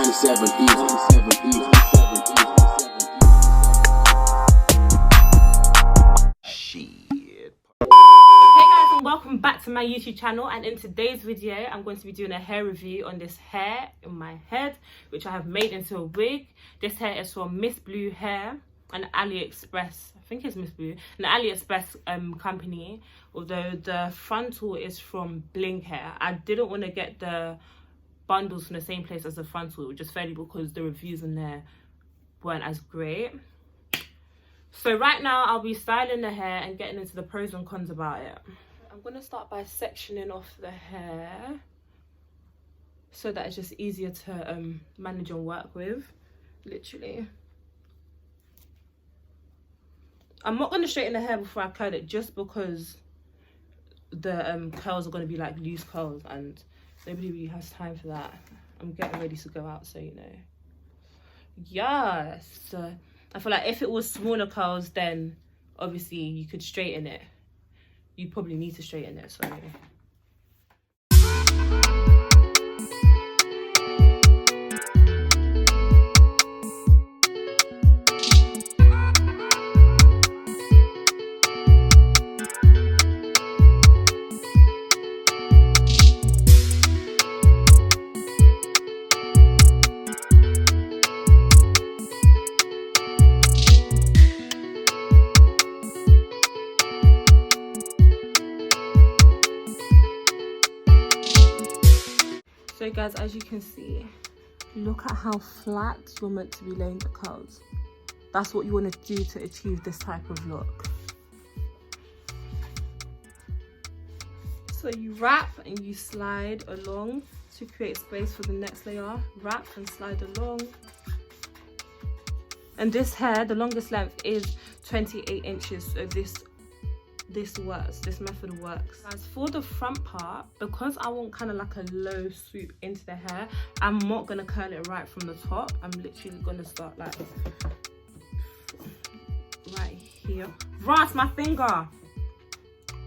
27 easy. Shit. Hey guys, and welcome back to my YouTube channel, and in today's video I'm going to be doing a hair review on this hair in my head, which I have made into a wig. This hair is from Miss Blue Hair, an AliExpress, I think it's Miss Blue, an AliExpress company, although the frontal is from Bling Hair. I didn't want to get the bundles from the same place as the frontal, just fairly because the reviews in there weren't as great. So right now I'll be styling the hair and getting into the pros and cons about it. I'm going to start by sectioning off the hair so that it's just easier to manage and work with, literally. I'm not going to straighten the hair before I curl it, just because the curls are going to be like loose curls and nobody really has time for that. I'm getting ready to go out, so you know. Yes. I feel like if it was smaller curls, then obviously you could straighten it. You probably need to straighten it, sorry. So guys, as you can see, look at how flat you're meant to be laying the curls. That's what you want to do to achieve this type of look. So you wrap and you slide along to create space for the next layer. Wrap and slide along. And this hair, the longest length is 28 inches, so this works, this method works. As for the front part, because I want kind of like a low swoop into the hair, I'm not gonna curl it right from the top. I'm literally gonna start like right here. Right, my finger.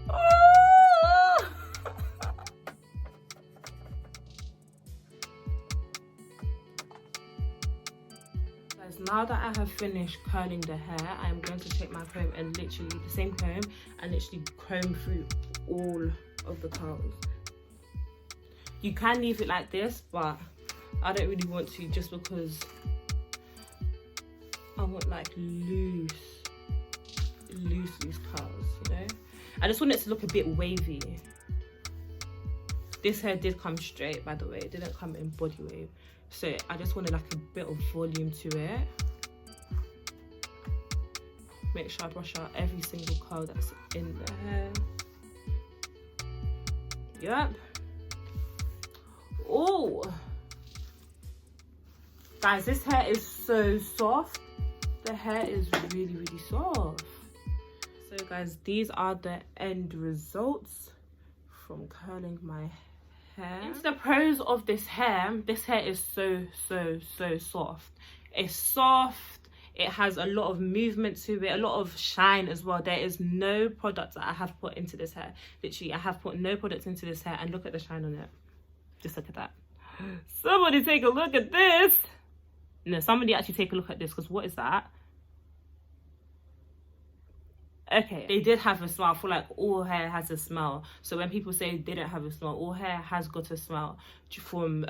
Oh! Guys, now that I have finished curling the hair, I am going to take my comb and literally, the same comb, and literally comb through all of the curls. You can leave it like this, but I don't really want to, just because I want like loose curls, you know? I just want it to look a bit wavy. This hair did come straight, by the way. It didn't come in body wave. So I just wanted like a bit of volume to it. Make sure I brush out every single curl that's in the hair. Yep. Oh, guys, this hair is so soft. The hair is really soft. So guys, these are the end results from curling my hair. Into the pros of this hair is so soft. It's soft, it has a lot of movement to it, a lot of shine as well. There is no product that I have put into this hair. Literally, I have put no product into this hair, and look at the shine on it. Just look at that. Somebody take a look at this. No, somebody actually take a look at this, because what is that? Okay, they did have a smell. I feel like all hair has a smell. So when people say they don't have a smell, all hair has got a smell from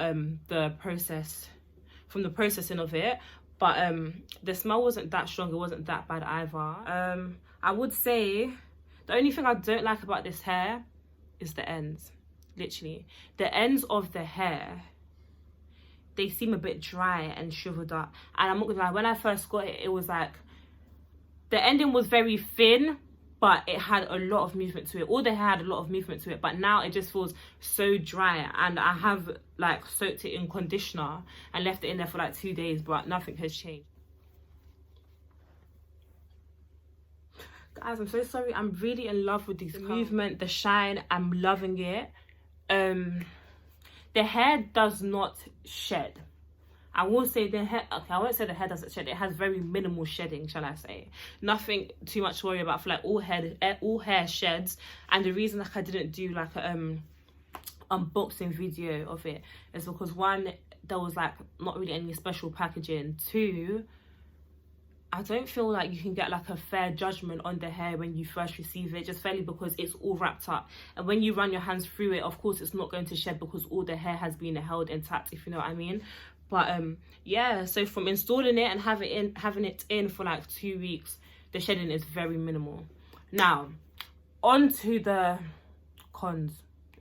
the processing of it. But the smell wasn't that strong. It wasn't that bad either. I would say the only thing I don't like about this hair is the ends. Literally, the ends of the hair, they seem a bit dry and shriveled up. And I'm not gonna lie, when I first got it, it was like, the ending was very thin, but it had a lot of movement to it. All the hair had a lot of movement to it, but now it just feels so dry. And I have like soaked it in conditioner and left it in there for like 2 days, but nothing has changed. Guys, I'm so sorry. I'm really in love with these movement, the shine. I'm loving it. The hair does not shed. I will say the hair, okay, I won't say the hair doesn't shed. It has very minimal shedding, shall I say. Nothing too much to worry about. I feel like all hair sheds. And the reason like I didn't do like a unboxing video of it is because one, there was like not really any special packaging. 2, I don't feel like you can get like a fair judgment on the hair when you first receive it, just fairly because it's all wrapped up. And when you run your hands through it, of course it's not going to shed because all the hair has been held intact, if you know what I mean. But yeah, so from installing it and having it in for like 2 weeks, the shedding is very minimal. Now, on to the cons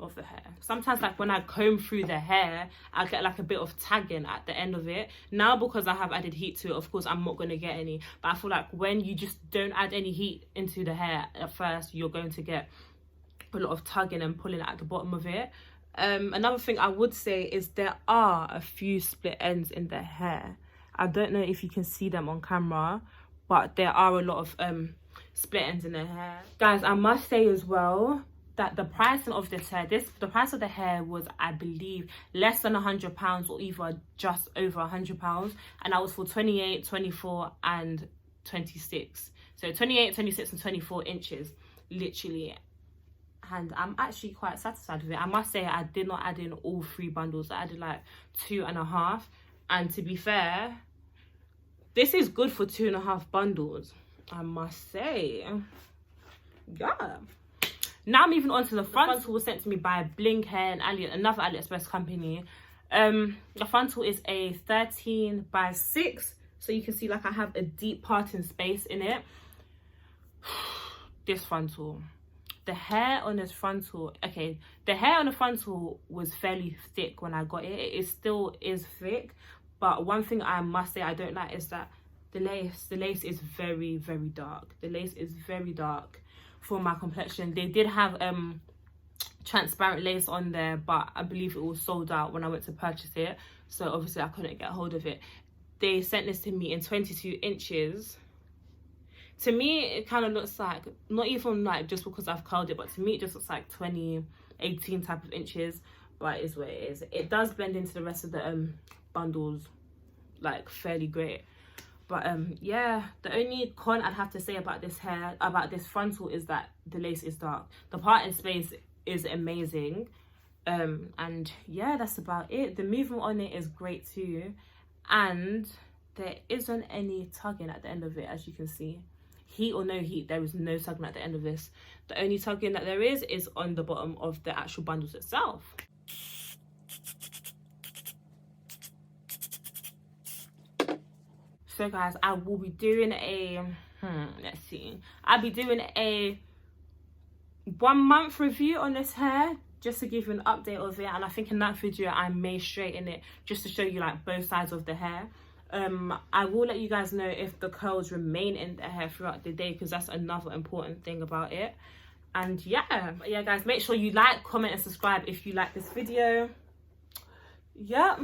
of the hair. Sometimes like when I comb through the hair, I get like a bit of tagging at the end of it. Now because I have added heat to it, of course I'm not going to get any, but I feel like when you just don't add any heat into the hair at first, you're going to get a lot of tugging and pulling at the bottom of it. Another thing I would say is there are a few split ends in the hair. I don't know if you can see them on camera, but there are a lot of split ends in the hair. Guys, I must say as well that the pricing of this hair, the price of the hair was, I believe, less than £100 or either just over £100, and that was for 28, 24 and 26. So 28, 26 and 24 inches, literally. And I'm actually quite satisfied with it. I must say I did not add in all 3 bundles. I added like 2.5, and to be fair, this is good for 2.5 bundles, I must say. Yeah. Now moving on to the frontal, was sent to me by Bling hair and another AliExpress company. The frontal is a 13x6, so you can see like I have a deep parting space in it. This frontal, the hair on this frontal, okay, the hair on the frontal was fairly thick when I got it. It still is thick, but one thing I must say I don't like is that the lace is very, very dark. The lace is very dark for my complexion. They did have transparent lace on there, but I believe it was sold out when I went to purchase it, so obviously I couldn't get hold of it. They sent this to me in 22 inches. To me it kind of looks like, not even like just because I've curled it, but to me it just looks like 2018 type of inches, but it is what it is. It does blend into the rest of the bundles like fairly great. But yeah, the only con I'd have to say about this hair, about this frontal, is that the lace is dark. The parting space is amazing, and yeah, that's about it. The movement on it is great too, and there isn't any tugging at the end of it, as you can see. Heat or no heat, there is no tugging at the end of this. The only tugging that there is on the bottom of the actual bundles itself. So guys, I will be doing a let's see, I'll be doing a 1 month review on this hair, just to give you an update of it. And I think in that video I may straighten it just to show you like both sides of the hair. I will let you guys know if the curls remain in the hair throughout the day, because that's another important thing about it. And yeah, but yeah guys, make sure you like, comment and subscribe if you like this video. Yep.